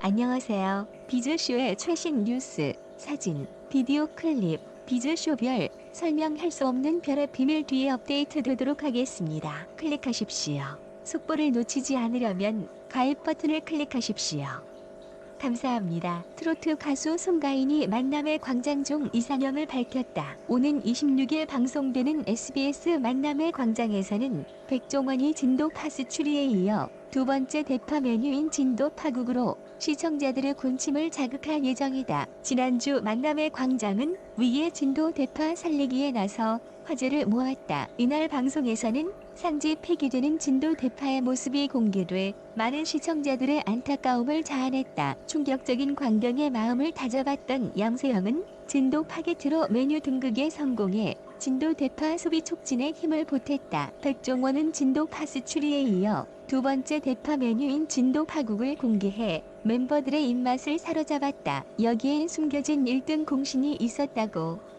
안녕하세요. 비즈쇼의 최신 뉴스, 사진, 비디오 클립, 비즈쇼별, 설명할 수 없는 별의 비밀 뒤에 업데이트 되도록 하겠습니다. 클릭하십시오. 속보를 놓치지 않으려면 가입 버튼을 클릭하십시오. 감사합니다. 트로트 가수 송가인이 만남의 광장중 이상형을 밝혔다. 오는 26일 방송되는 SBS 만남의 광장에서는 백종원이 진도 파스츄리에 이어 두 번째 대파 메뉴인 진도 파국으로 시청자들의 군침을 자극할 예정이다. 지난주 만남의 광장은 위기의 진도 대파 살리기에 나서 화제를 모았다. 이날 방송에서는 상지 폐기되는 진도 대파의 모습이 공개돼 많은 시청자들의 안타까움을 자아냈다. 충격적인 광경에 마음을 다잡았던 양세형은 진도 파게트로 메뉴 등극에 성공해 진도 대파 소비 촉진에 힘을 보탰다. 백종원은 진도 파스츄리에 이어 두 번째 대파 메뉴인 진도 파국을 공개해 멤버들의 입맛을 사로잡았다. 여기엔 숨겨진 1등 공신이 있었다고.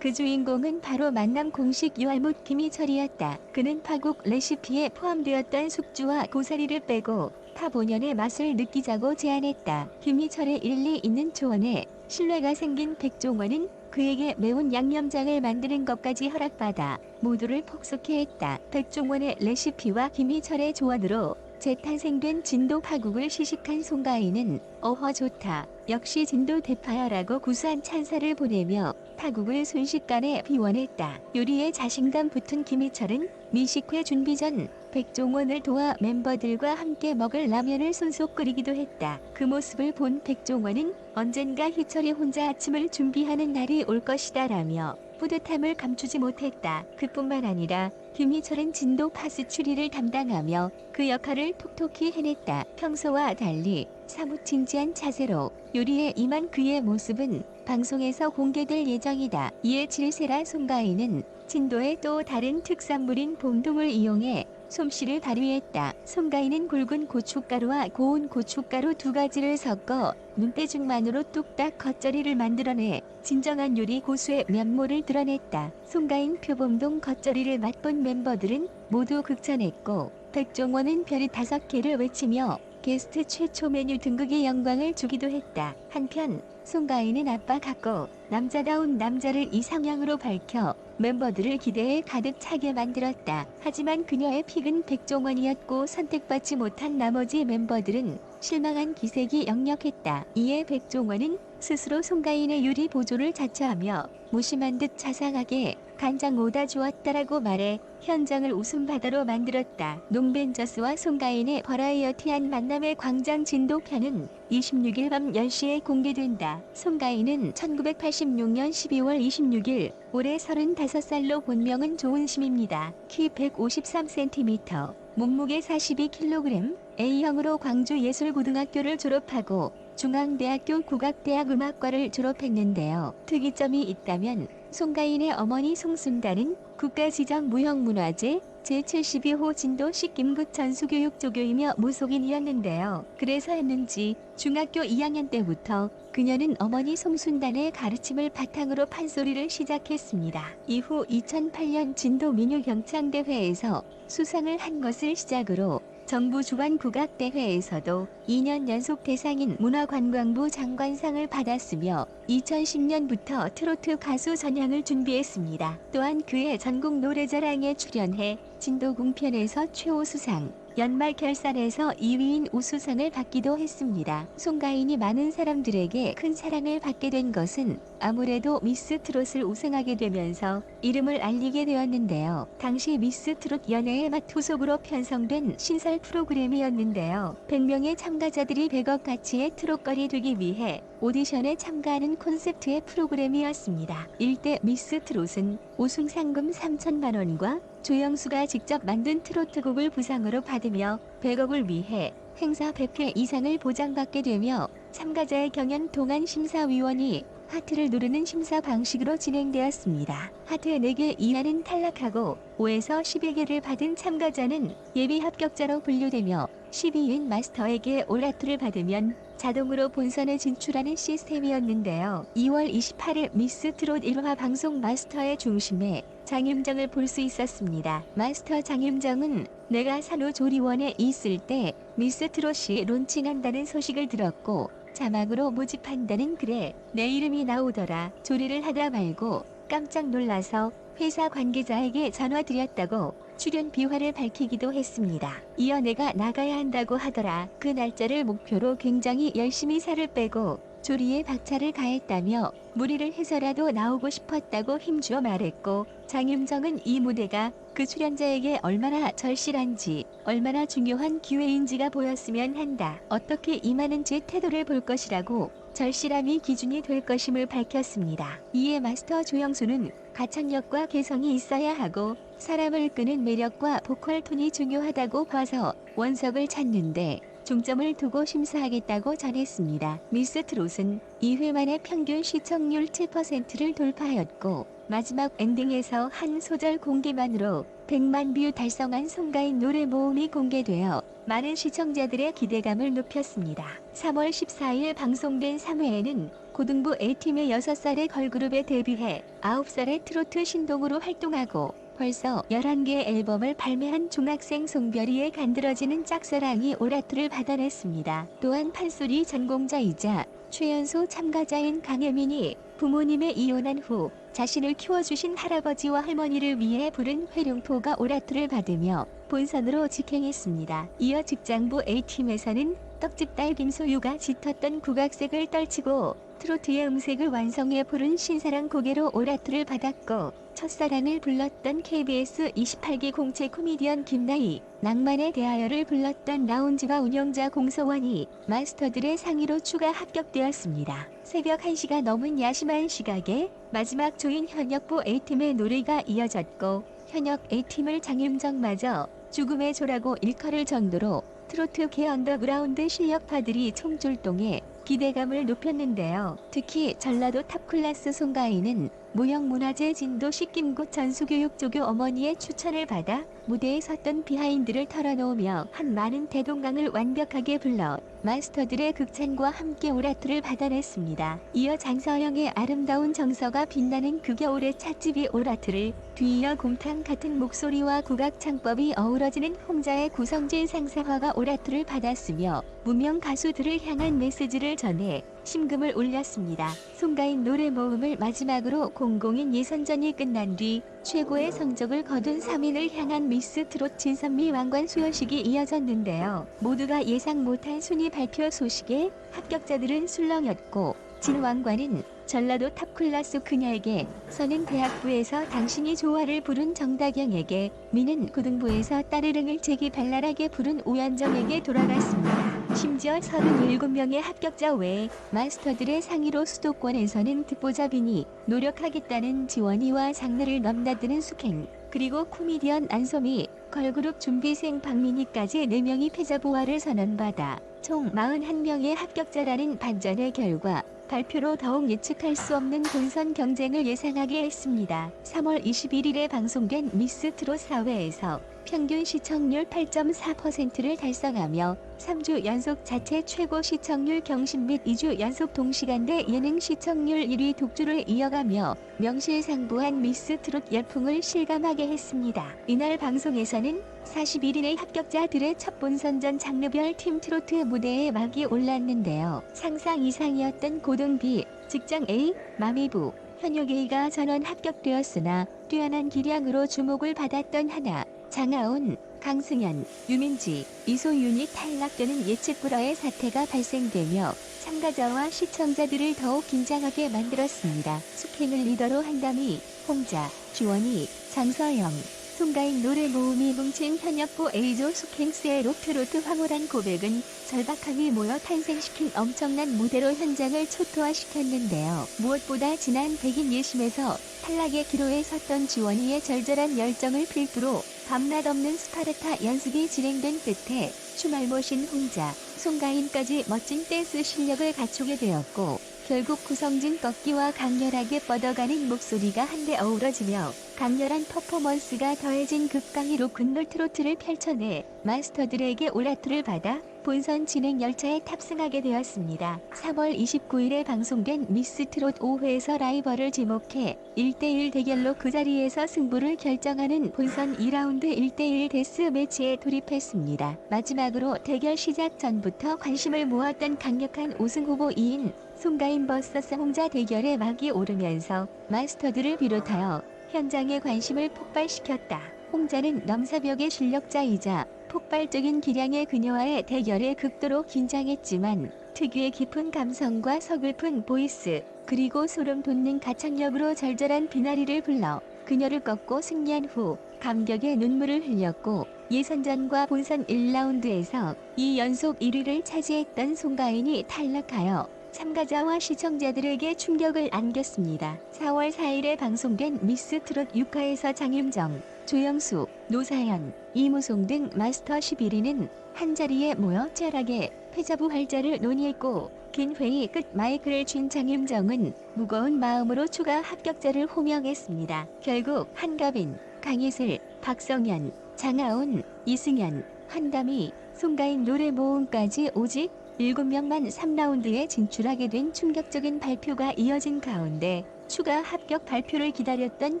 그 주인공은 바로 만남 공식 유알못 김희철이었다. 그는 파국 레시피에 포함되었던 숙주와 고사리를 빼고 파 본연의 맛을 느끼자고 제안했다. 김희철의 일리 있는 조언에 신뢰가 생긴 백종원은 그에게 매운 양념장을 만드는 것까지 허락받아 모두를 폭소케 했다. 백종원의 레시피와 김희철의 조언으로 재탄생된 진도 파국을 시식한 송가인은 어허 좋다. 역시 진도 대파야라고 구수한 찬사를 보내며 파국을 순식간에 비워냈다. 요리에 자신감 붙은 김희철은 미식회 준비 전 백종원을 도와 멤버들과 함께 먹을 라면을 손속 끓이기도 했다. 그 모습을 본 백종원은 언젠가 희철이 혼자 아침을 준비하는 날이 올 것이다 라며 뿌듯함을 감추지 못했다. 그뿐만 아니라 김희철은 진도 파스츄리를 담당하며 그 역할을 톡톡히 해냈다. 평소와 달리 사뭇 진지한 자세로 요리에 임한 그의 모습은 방송에서 공개될 예정이다. 이에 질세라 송가인은 진도의 또 다른 특산물인 봄동을 이용해 솜씨를 발휘했다. 송가인은 굵은 고춧가루와 고운 고춧가루 두 가지를 섞어 눈대중만으로 뚝딱 겉절이를 만들어내 진정한 요리 고수의 면모를 드러냈다. 송가인 표봄동 겉절이를 맛본 멤버들은 모두 극찬했고 백종원은 별이 5개를 외치며 게스트 최초 메뉴 등극의 영광을 주기도 했다. 한편 송가인은 아빠 같고 남자다운 남자를 이상형으로 밝혀 멤버들을 기대에 가득 차게 만들었다. 하지만 그녀의 픽은 백종원이었고 선택받지 못한 나머지 멤버들은 실망한 기색이 역력했다. 이에 백종원은 스스로 송가인의 요리 보조를 자처하며 무심한 듯 자상하게 간장 오다 주었다라고 말해 현장을 웃음바다로 만들었다. 농벤져스와 송가인의 버라이어티한 만남의 광장 진도 편은 26일 밤 10시에 공개된다. 송가인은 1986년 12월 26일 올해 35살로 본명은 조은심입니다. 키 153cm, 몸무게 42kg, A형으로 광주예술고등학교를 졸업하고 중앙대학교 국악대학 음악과를 졸업했는데요. 특이점이 있다면 송가인의 어머니 송순달은 국가지정무형문화재 제72호 진도시 김구 천수교육조교이며 무속인이었는데요. 그래서였는지 중학교 2학년 때부터 그녀는 어머니 송순단의 가르침을 바탕으로 판소리를 시작했습니다. 이후 2008년 진도 민요경창대회에서 수상을 한 것을 시작으로 정부 주관 국악대회에서도 2년 연속 대상인 문화관광부 장관상을 받았으며 2010년부터 트로트 가수 전향을 준비했습니다. 또한 그의 전국 노래자랑에 출연해 진도 궁편에서 최우수상, 연말 결산에서 2위인 우수상을 받기도 했습니다. 송가인이 많은 사람들에게 큰 사랑을 받게 된 것은 아무래도 미스 트롯을 우승하게 되면서 이름을 알리게 되었는데요. 당시 미스 트롯 연예의 맛 후속으로 편성된 신설 프로그램이었는데요. 100명의 참가자들이 100억 가치의 트롯걸이 되기 위해 오디션에 참가하는 콘셉트의 프로그램이었습니다. 일대 미스 트롯은 우승 상금 3천만 원과 조영수가 직접 만든 트로트곡을 부상으로 받으며 100억을 위해 행사 100회 이상을 보장받게 되며 참가자의 경연 동안 심사위원이 하트를 누르는 심사 방식으로 진행되었습니다. 하트 4개 이하는 탈락하고 5에서 11개를 받은 참가자는 예비 합격자로 분류되며 12인 마스터에게 오라트를 받으면 자동으로 본선에 진출하는 시스템이었는데요. 2월 28일 미스 트롯 1화 방송 마스터의 중심에 장윤정을 볼 수 있었습니다. 마스터 장윤정은 내가 산후조리원에 있을 때 미스 트롯이 론칭한다는 소식을 들었고 자막으로 모집한다는 글에 내 이름이 나오더라. 조리를 하다 말고 깜짝 놀라서 회사 관계자에게 전화드렸다고 출연 비화를 밝히기도 했습니다. 이어 내가 나가야 한다고 하더라. 그 날짜를 목표로 굉장히 열심히 살을 빼고 조리에 박차를 가했다며 무리를 해서라도 나오고 싶었다고 힘주어 말했고 장윤정은 이 무대가 그 출연자에게 얼마나 절실한지 얼마나 중요한 기회인지가 보였으면 한다. 어떻게 임하는지 태도를 볼 것이라고 절실함이 기준이 될 것임을 밝혔습니다. 이에 마스터 조영수는 가창력과 개성이 있어야 하고 사람을 끄는 매력과 보컬 톤이 중요하다고 봐서 원석을 찾는데 중점을 두고 심사하겠다고 전했습니다. 미스 트롯은 2회 만에 평균 시청률 7%를 돌파하였고 마지막 엔딩에서 한 소절 공개만으로 100만 뷰 달성한 송가인 노래 모음이 공개되어 많은 시청자들의 기대감을 높였습니다. 3월 14일 방송된 3회에는 고등부 A팀의 6살의 걸그룹에 데뷔해 9살의 트로트 신동으로 활동하고 벌써 11개의 앨범을 발매한 중학생 송별이의 간드러지는 짝사랑이 오라트를 받아냈습니다. 또한 판소리 전공자이자 최연소 참가자인 강혜민이 부모님의 이혼한 후 자신을 키워주신 할아버지와 할머니를 위해 부른 회룡포가 오라트를 받으며 본선으로 직행했습니다. 이어 직장부 A팀에서는 떡집 딸 김소유가 짙었던 국악색을 떨치고 트로트의 음색을 완성해 부른 신사랑 고개로 오라트를 받았고 첫사랑을 불렀던 KBS 28기 공채 코미디언 김나희, 낭만에 대하여를 불렀던 라운지와 운영자 공서원이 마스터들의 상위로 추가 합격되었습니다. 새벽 1시가 넘은 야심한 시각에 마지막 조인 현역부 A팀의 노래가 이어졌고 현역 A팀을 장윤정마저 죽음의 조라고 일컬을 정도로 트로트계 언더그라운드 실력파들이 총출동해 기대감을 높였는데요. 특히 전라도 탑클래스 송가인은 무형문화재 진도시 김구 전수교육조교 어머니의 추천을 받아 무대에 섰던 비하인드를 털어놓으며 한 많은 대동강을 완벽하게 불러 마스터들의 극찬과 함께 오라트를 받아냈습니다. 이어 장서영의 아름다운 정서가 빛나는 그 겨울의 찻집이 오라트를 뒤이어 곰탕 같은 목소리와 국악 창법이 어우러지는 홍자의 구성진 상사화가 오라트를 받았으며 무명 가수들을 향한 메시지를 전해 심금을 울렸습니다. 송가인 노래 모음을 마지막으로 공공인 예선전이 끝난 뒤 최고의 성적을 거둔 3인을 향한 미스 트롯 진선미 왕관 수여식이 이어졌는데요. 모두가 예상 못한 순위 발표 소식에 합격자들은 술렁였고 진 왕관은 전라도 탑클래스 그녀에게, 선은 대학부에서 당신이 좋아를 부른 정다경에게, 미는 고등부에서 따르릉을 제기 발랄하게 부른 오연정에게 돌아갔습니다. 심지어 37명의 합격자 외에 마스터들의 상위로 수도권에서는 듣보잡이니 노력하겠다는 지원이와 장르를 넘나드는 숙행, 그리고 코미디언 안소미, 걸그룹 준비생 박민희까지 4명이 패자부활을 선언받아 총 41명의 합격자라는 반전의 결과 발표로 더욱 예측할 수 없는 본선 경쟁을 예상하게 했습니다. 3월 21일에 방송된 미스 트롯 4회에서 평균 시청률 8.4%를 달성하며 3주 연속 자체 최고 시청률 경신 및 2주 연속 동시간대 예능 시청률 1위 독주를 이어가며 명실상부한 미스 트롯 열풍을 실감하게 했습니다. 이날 방송에서는 41인의 합격자들의 첫 본선전 장르별 팀 트로트 무대에 막이 올랐는데요. 상상 이상이었던 고등비, 직장 A, 마미부, 현역 A가 전원 합격되었으나 뛰어난 기량으로 주목을 받았던 하나, 장하온, 강승현, 유민지, 이소윤이 탈락되는 예측 불허의 사태가 발생되며 참가자와 시청자들을 더욱 긴장하게 만들었습니다. 숙행을 리더로 한다미, 홍자, 주원이, 장서영, 송가인 노래 모음이 뭉친 현역부 A조 숙행스의 록트로트 황홀한 고백은 절박함이 모여 탄생시킨 엄청난 무대로 현장을 초토화시켰는데요. 무엇보다 지난 백인 예심에서 탈락의 기로에 섰던 주원이의 절절한 열정을 필두로 밤낮 없는 스파르타 연습이 진행된 끝에 춤을 모신 홍자, 송가인까지 멋진 댄스 실력을 갖추게 되었고 결국 구성진 꺾기와 강렬하게 뻗어가는 목소리가 한데 어우러지며 강렬한 퍼포먼스가 더해진 극강의 로큰롤 트로트를 펼쳐내 마스터들에게 올라투를 받아 본선 진행 열차에 탑승하게 되었습니다. 3월 29일에 방송된 미스 트롯 5회에서 라이벌을 지목해 1대1 대결로 그 자리에서 승부를 결정하는 본선 2라운드 1대1 데스 매치에 돌입했습니다. 마지막으로 대결 시작 전부터 관심을 모았던 강력한 우승 후보 2인 송가인 vs 홍자 대결에 막이 오르면서 마스터들을 비롯하여 현장의 관심을 폭발시켰다. 홍자는 넘사벽의 실력자이자 폭발적인 기량의 그녀와의 대결에 극도로 긴장했지만 특유의 깊은 감성과 서글픈 보이스 그리고 소름 돋는 가창력으로 절절한 비나리를 불러 그녀를 꺾고 승리한 후 감격의 눈물을 흘렸고 예선전과 본선 1라운드에서 2연속 1위를 차지했던 송가인이 탈락하여 참가자와 시청자들에게 충격을 안겼습니다. 4월 4일에 방송된 미스 트롯 6화에서 장윤정, 조영수, 노사연, 이무송 등 마스터 11인은 한자리에 모여 치열하게 패자부 활자를 논의했고 긴 회의 끝 마이크를 쥔 장윤정은 무거운 마음으로 추가 합격자를 호명했습니다. 결국 한가빈, 강희슬, 박성현, 장하온, 이승연, 한담이, 송가인 노래 모음까지 오직 7명만 3라운드에 진출하게 된 충격적인 발표가 이어진 가운데 추가 합격 발표를 기다렸던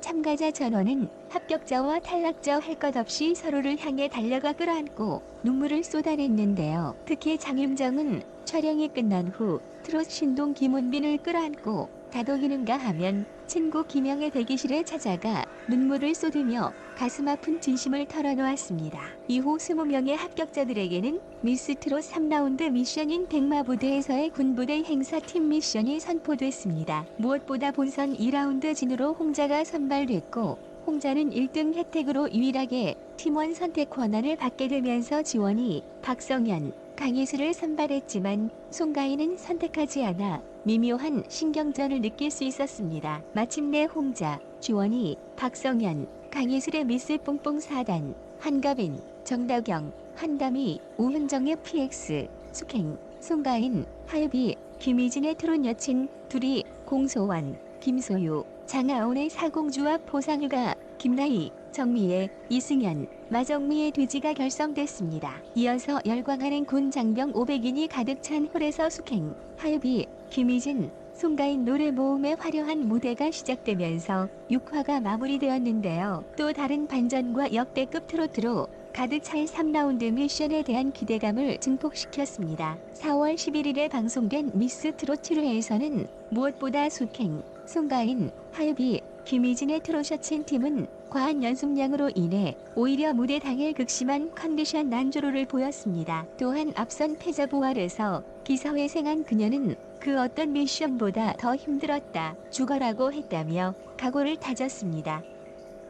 참가자 전원은 합격자와 탈락자 할 것 없이 서로를 향해 달려가 끌어안고 눈물을 쏟아냈는데요. 특히 장윤정은 촬영이 끝난 후 트롯 신동 김원빈을 끌어안고 다독이는가 하면 친구 김영의 대기실에 찾아가 눈물을 쏟으며 가슴 아픈 진심을 털어놓았습니다. 이후 20명의 합격자들에게는 미스 트롯 3라운드 미션인 백마부대에서의 군부대 행사팀 미션이 선포됐습니다. 무엇보다 본선 2라운드 진으로 홍자가 선발됐고 홍자는 1등 혜택으로 유일하게 팀원 선택 권한을 받게 되면서 지원이 박성현, 강희슬을 선발했지만 송가인은 선택하지 않아 미묘한 신경전을 느낄 수 있었습니다. 마침내 홍자, 지원이, 박성현, 강희슬의 미스 뽕뽕 4단, 한가빈, 정다경, 한담이, 우현정의 PX, 숙행, 송가인, 하유비, 김희진의 트롯 여친, 둘이, 공소원, 김소유, 장하온의 사공주와 포상유가, 김나희, 정미애, 이승연, 마정미의 돼지가 결성됐습니다. 이어서 열광하는 군 장병 500인이 가득 찬 홀에서 숙행, 하유비, 김희진, 송가인 노래 모음의 화려한 무대가 시작되면서 6화가 마무리되었는데요. 또 다른 반전과 역대급 트로트로 가득 찰 3라운드 미션에 대한 기대감을 증폭시켰습니다. 4월 11일에 방송된 미스 트롯 7회에서는 무엇보다 숙행, 송가인, 하유비, 김희진의 트롯셔친 팀은 과한 연습량으로 인해 오히려 무대 당일 극심한 컨디션 난조로를 보였습니다. 또한 앞선 패자부 아래서 기사회생한 그녀는 그 어떤 미션보다 더 힘들었다, 죽어라고 했다며 각오를 다졌습니다.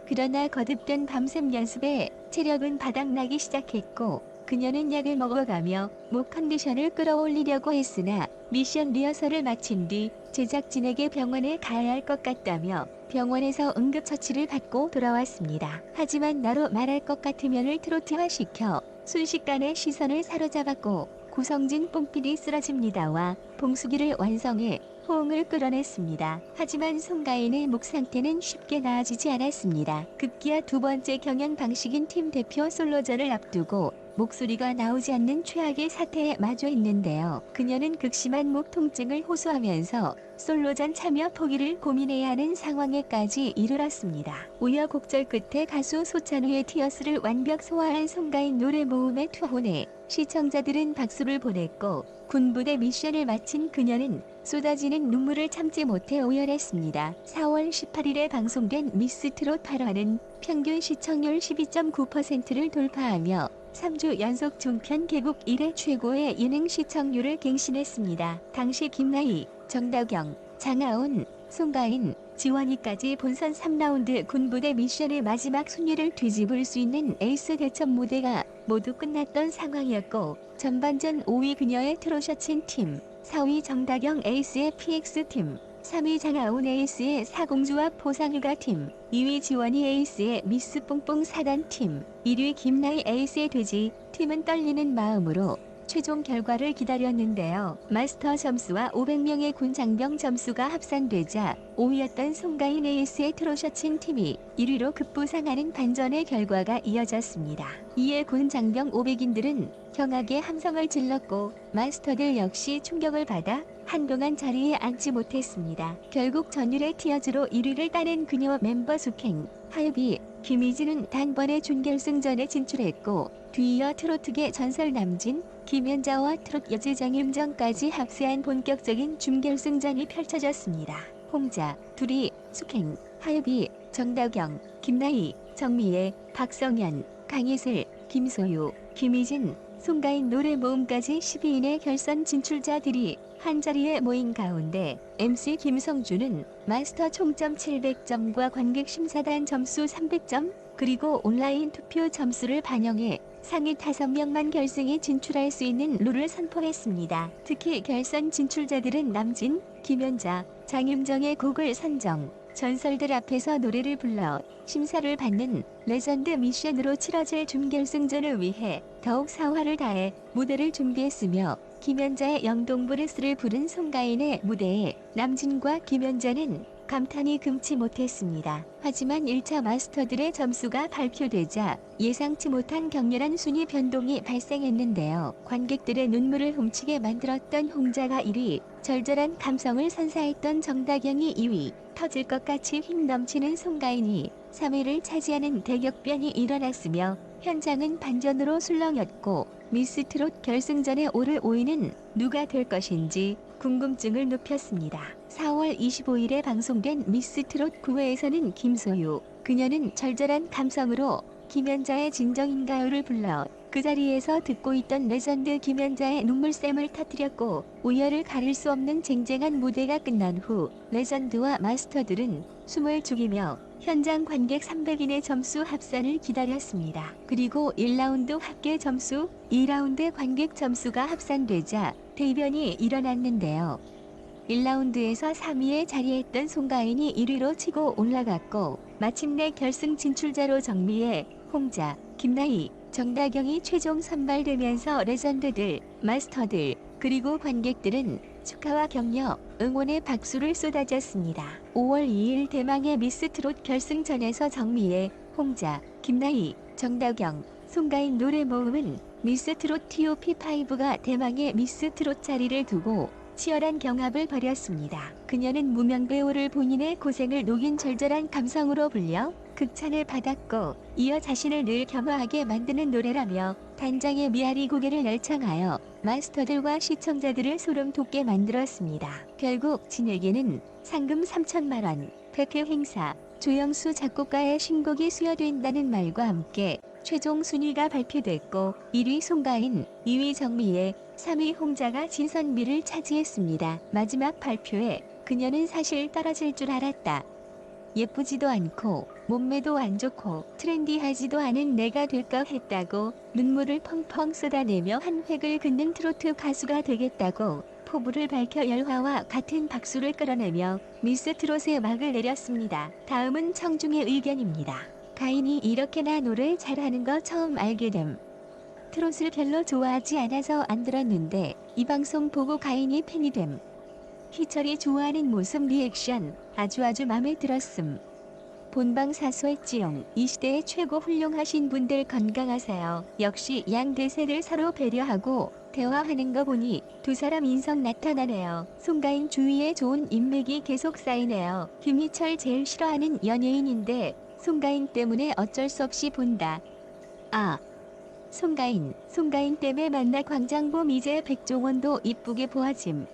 그러나 거듭된 밤샘 연습에 체력은 바닥나기 시작했고 그녀는 약을 먹어가며 목 컨디션을 끌어올리려고 했으나 미션 리허설을 마친 뒤 제작진에게 병원에 가야 할 것 같다며 병원에서 응급처치를 받고 돌아왔습니다. 하지만 나로 말할 것 같으면을 트로트화시켜 순식간에 시선을 사로잡았고 구성진 뽕필이 쓰러집니다와 봉수기를 완성해 호응을 끌어냈습니다. 하지만 송가인의 목 상태는 쉽게 나아지지 않았습니다. 급기야 두 번째 경연 방식인 팀 대표 솔로전을 앞두고 목소리가 나오지 않는 최악의 사태에 마주했는데요. 그녀는 극심한 목 통증을 호소하면서 솔로전 참여 포기를 고민해야 하는 상황에까지 이르렀습니다. 우여곡절 끝에 가수 소찬우의 티어스를 완벽 소화한 송가인 노래 모음의 투혼에 시청자들은 박수를 보냈고 군부대 미션을 마친 그녀는 쏟아지는 눈물을 참지 못해 오열했습니다. 4월 18일에 방송된 미스 트롯 8화는 평균 시청률 12.9%를 돌파하며 3주 연속 종편 개국 이래 최고의 예능 시청률을 갱신했습니다. 당시 김나희, 정다경, 장하온, 송가인, 지원이까지 본선 3라운드 군부대 미션의 마지막 순위를 뒤집을 수 있는 에이스 대첩 무대가 모두 끝났던 상황이었고 전반전 5위 그녀의 트롯셔친 팀, 4위 정다경 에이스의 PX팀, 3위 장하온 에이스의 사공주와 포상유가 팀, 2위 지원이 에이스의 미스 뽕뽕 4단 팀, 1위 김나희 에이스의 돼지 팀은 떨리는 마음으로 최종 결과를 기다렸는데요. 마스터 점수와 500명의 군 장병 점수가 합산되자 5위였던 송가인 에이스의 트로셔친 팀이 1위로 급부상하는 반전의 결과가 이어졌습니다. 이에 군 장병 500인들은 경악의 함성을 질렀고 마스터들 역시 충격을 받아 한동안 자리에 앉지 못했습니다. 결국 전율의 티어즈로 1위를 따낸 그녀 멤버 숙행, 하유비, 김희진은 단번에 준결승전에 진출했고 뒤이어 트로트계 전설 남진, 김연자와 트롯 여제 장윤정까지 합세한 본격적인 준결승전이 펼쳐졌습니다. 홍자, 둘이, 숙행, 하유비, 정다경, 김나희, 정미애, 박성현, 강예슬, 김소유, 김희진, 송가인 노래 모음까지 12인의 결선 진출자들이 한자리에 모인 가운데 MC 김성주는 마스터 총점 700점과 관객 심사단 점수 300점 그리고 온라인 투표 점수를 반영해 상위 5명만 결승에 진출할 수 있는 룰을 선포했습니다. 특히 결선 진출자들은 남진, 김연자, 장윤정의 곡을 선정, 전설들 앞에서 노래를 불러 심사를 받는 레전드 미션으로 치러질 준결승전을 위해 더욱 사활을 다해 무대를 준비했으며 김연자의 영동브레스를 부른 송가인의 무대에 남진과 김연자는 감탄이 금치 못했습니다. 하지만 1차 마스터들의 점수가 발표되자 예상치 못한 격렬한 순위 변동이 발생했는데요. 관객들의 눈물을 훔치게 만들었던 홍자가 1위, 절절한 감성을 선사했던 정다경이 2위, 터질 것 같이 힘 넘치는 송가인이 3위를 차지하는 대격변이 일어났으며 현장은 반전으로 술렁였고 미스트롯 결승전에 오를 5위는 누가 될 것인지 궁금증을 높였습니다. 4월 25일에 방송된 미스트롯 9회에서는 김소유, 그녀는 절절한 감성으로 김연자의 진정인가요를 불러 그 자리에서 듣고 있던 레전드 김연자의 눈물샘을 터뜨렸고 우열을 가릴 수 없는 쟁쟁한 무대가 끝난 후 레전드와 마스터들은 숨을 죽이며 현장 관객 300인의 점수 합산을 기다렸습니다. 그리고 1라운드 합계 점수, 2라운드 관객 점수가 합산되자 대변이 일어났는데요. 1라운드에서 3위에 자리했던 송가인이 1위로 치고 올라갔고 마침내 결승 진출자로 정미애, 홍자, 김나희, 정다경이 최종 선발되면서 레전드들, 마스터들, 그리고 관객들은 축하와 격려, 응원의 박수를 쏟아졌습니다. 5월 2일 대망의 미스트롯 결승전에서 정미애, 홍자, 김나희, 정다경, 송가인 노래 모음은 미스트롯 TOP5가 대망의 미스트롯 자리를 두고 치열한 경합을 벌였습니다. 그녀는 무명 배우를 본인의 고생을 녹인 절절한 감성으로 불려 극찬을 받았고 이어 자신을 늘 겸허하게 만드는 노래라며 단장의 미아리 고개를 열창하여 마스터들과 시청자들을 소름 돋게 만들었습니다. 결국 진에게는 상금 3천만 원, 100회 행사, 조영수 작곡가의 신곡이 수여된다는 말과 함께 최종 순위가 발표됐고 1위 송가인, 2위 정미애, 3위 홍자가 진선미를 차지했습니다. 마지막 발표에 그녀는 사실 떨어질 줄 알았다. 예쁘지도 않고 몸매도 안 좋고 트렌디하지도 않은 내가 될까 했다고 눈물을 펑펑 쏟아내며 한 획을 긋는 트로트 가수가 되겠다고 포부를 밝혀 열화와 같은 박수를 끌어내며 미스트롯의 막을 내렸습니다. 다음은 청중의 의견입니다. 가인이 이렇게나 노래 잘하는 거 처음 알게 됨. 트롯을 별로 좋아하지 않아서 안 들었는데 이 방송 보고 가인이 팬이 됨. 희철이 좋아하는 모습 리액션 아주 맘에 들었음. 본방 사수했지용. 이 시대의 최고 훌륭하신 분들 건강하세요. 역시 양 대세들 서로 배려하고 대화하는 거 보니 두 사람 인성 나타나네요. 송가인 주위에 좋은 인맥이 계속 쌓이네요. 김희철 제일 싫어하는 연예인인데 송가인 때문에 어쩔 수 없이 본다. 아, 송가인 때문에 만나 광장봄 이제 백종원도 이쁘게 보아짐.